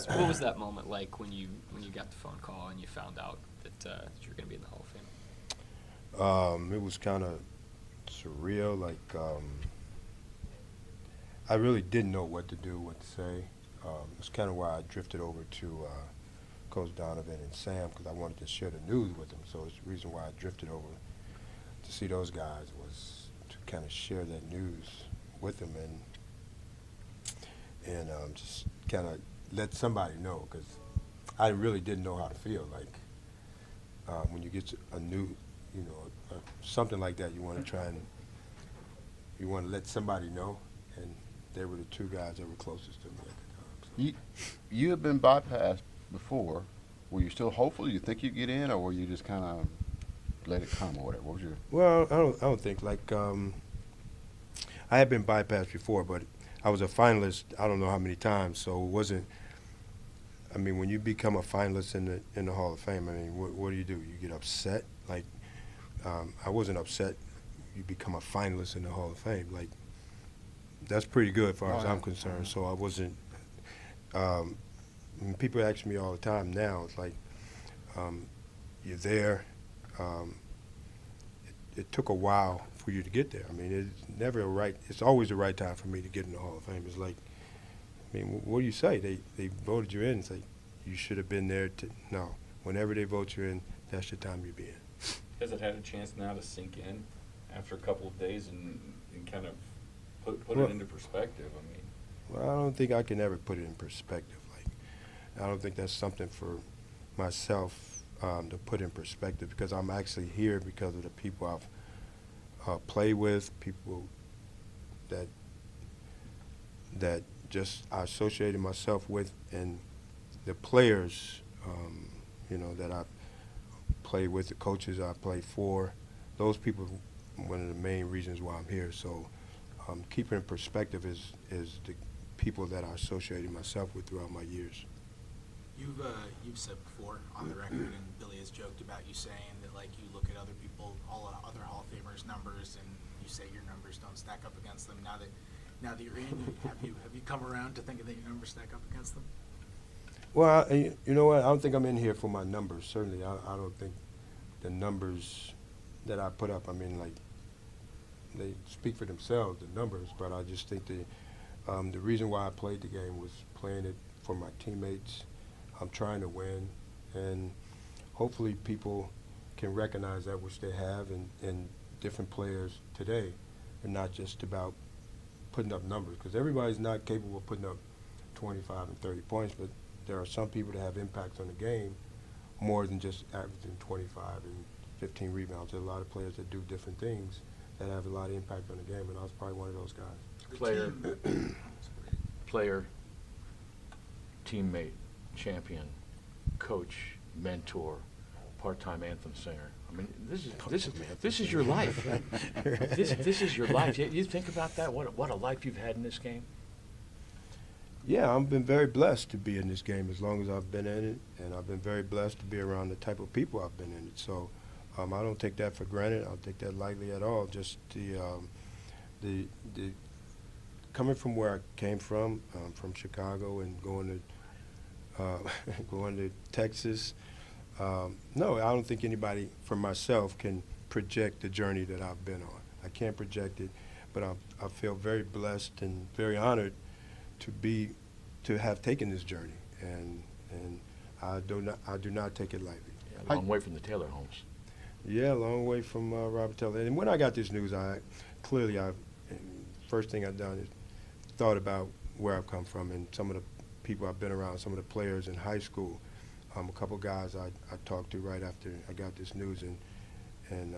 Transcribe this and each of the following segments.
What was that moment like when you got the phone call and you found out that you were going to be in the Hall of Fame? It was kind of surreal. I really didn't know what to do, what to say. It's kind of why I drifted over to Coach Donovan and Sam because I wanted to share the news with them. So it's the reason why I drifted over to see those guys was to kind of share that news with them and just kind of let somebody know because I really didn't know how to feel. When you get a new, something like that, you want to try and you want to let somebody know, and they were the two guys that were closest to me at the time. So. You have been bypassed before. Were you still hopeful? You think you'd get in, or were you just kind of let it come or whatever? What was your? Well, I don't think I had been bypassed before, but I was a finalist. I don't know how many times, so it wasn't. I mean, when you become a finalist in the Hall of Fame, I mean, what do? You get upset? I wasn't upset. You become a finalist in the Hall of Fame. That's pretty good as far as I'm concerned. So I wasn't. When people ask me all the time now, it's like you're there. It took a while for you to get there. I mean, it's never it's always the right time for me to get in the Hall of Fame. It's like, I mean, what do you say? They voted you in. It's like you should have been there. No, whenever they vote you in, that's the time you be in. Has it had a chance now to sink in after a couple of days and kind of put it into perspective? I mean, well, I don't think I can ever put it in perspective. I don't think that's something for myself to put in perspective because I'm actually here because of the people I've played with, people that just I associated myself with, and the players, that I played with, the coaches I played for. Those people are one of the main reasons why I'm here. So keeping in perspective is the people that I associated myself with throughout my years. You've said before on the record, and Billy has joked about you saying that you look at other people, other Hall of Famers' numbers, and you say your numbers don't stack up against them. Now that you're in, have you come around to thinking that your numbers stack up against them? Well, you know what? I don't think I'm in here for my numbers. Certainly, I don't think the numbers that I put up. I mean, they speak for themselves, the numbers. But I just think the reason why I played the game was playing it for my teammates. I'm trying to win, and hopefully people can recognize that, which they have, and different players today are not just about putting up numbers, because everybody's not capable of putting up 25 and 30 points, but there are some people that have impacts on the game more than just averaging 25 and 15 rebounds. There are a lot of players that do different things that have a lot of impact on the game, and I was probably one of those guys. Player, teammate, champion, coach, mentor, part-time anthem singer. I mean, this is your life. This is your life. You think about that. What a life you've had in this game. Yeah, I've been very blessed to be in this game as long as I've been in it, and I've been very blessed to be around the type of people I've been in it. So I don't take that for granted. I don't take that lightly at all. Just the coming from where I came from Chicago, and going to Texas. No, I don't think anybody, for myself, can project the journey that I've been on. I can't project it, but I feel very blessed and very honored to have taken this journey, and I do not take it lightly. Yeah, a long way from the Taylor homes. Yeah, a long way from Robert Taylor. And when I got this news, first thing I've done is thought about where I've come from and some of the people I've been around, some of the players in high school. A couple guys I talked to right after I got this news, and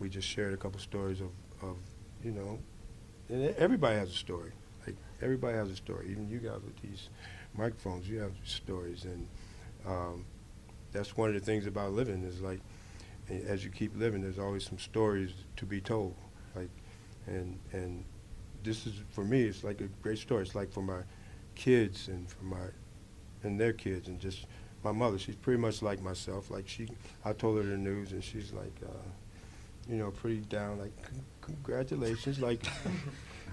we just shared a couple stories of and everybody has a story. Everybody has a story. Even you guys with these microphones, you have stories, and that's one of the things about living is as you keep living, there's always some stories to be told. And this is, for me, it's like a great story. It's like for my kids and their kids, and just my mother. She's pretty much like myself. I told her the news, and she's pretty down. Congratulations. It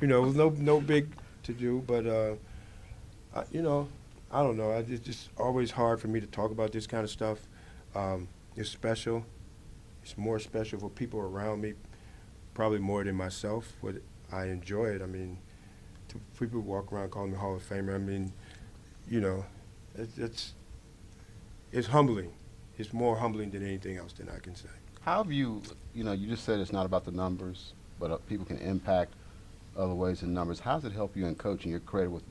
was no big to do, but You know, I don't know. It's just always hard for me to talk about this kind of stuff. It's special. It's more special for people around me, probably more than myself. But I enjoy it. I mean, people walk around calling me Hall of Famer. I mean, you know, it's humbling. It's more humbling than anything else that I can say. How have you, you know, you just said it's not about the numbers, but people can impact other ways than numbers. How does it help you in coaching? You're credited with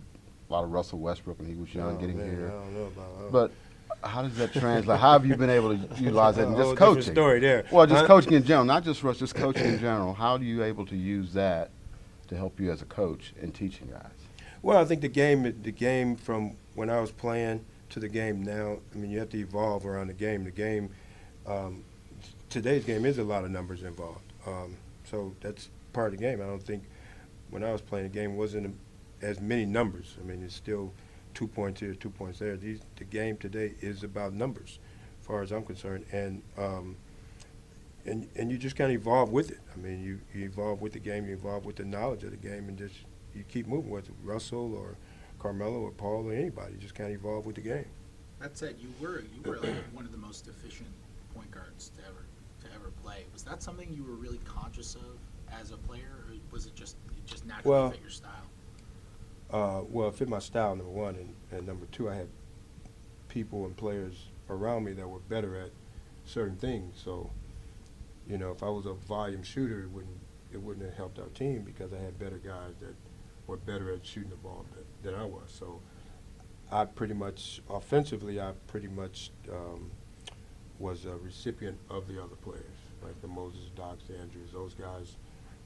a lot of Russell Westbrook when he was young, Oh, getting man, here. I don't know about that. But how does that translate? How have you been able to utilize that in A just whole different coaching? story there. Well, just Huh? coaching in general, not just Russ, just coaching in general. How are you able to use that to help you as a coach in teaching guys? Well, I think the game from when I was playing to the game now, I mean, you have to evolve around the game. The game, today's game is a lot of numbers involved. So that's part of the game. I don't think when I was playing, the game wasn't as many numbers. I mean, it's still 2 points here, 2 points there. The game today is about numbers, as far as I'm concerned. And you just kind of evolve with it. I mean, you evolve with the game, you evolve with the knowledge of the game, and just you keep moving, whether it's Russell or Carmelo or Paul or anybody. You just kind of evolve with the game. That said, you were like one of the most efficient point guards to ever play. Was that something you were really conscious of as a player, or was it just naturally Well, fit your style? Well, it fit my style, number one, and number two, I had people and players around me that were better at certain things. So, you know, if I was a volume shooter, it wouldn't have helped our team because I had better guys that were better at shooting the ball than I was. So, I pretty much, offensively, was a recipient of the other players, like the Moses, Docs, the Andrews, those guys.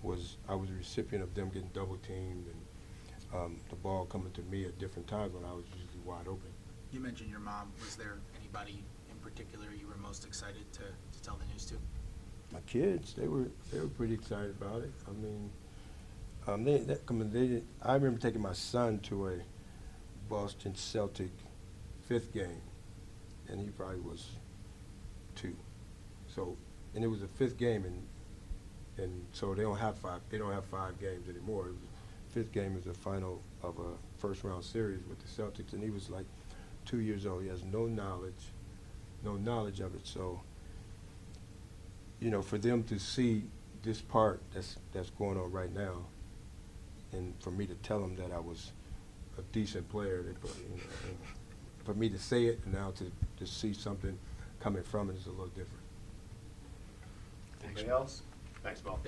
I was a recipient of them getting double teamed and the ball coming to me at different times when I was usually wide open. You mentioned your mom. Was there anybody in particular you were most excited to tell the news to? My kids, they were pretty excited about it. I mean, I remember taking my son to a Boston Celtic 5th game, and he probably was 2. So, and it was a 5th game, and so they don't have 5 games anymore. It was, 5th game is the final of a first-round series with the Celtics, and he was like 2 years old. He has no knowledge of it. So, you know, for them to see this part that's going on right now, and for me to tell them that I was a decent player, and for me to say it and now to see something coming from it is a little different. Anybody else? Thanks, Bob.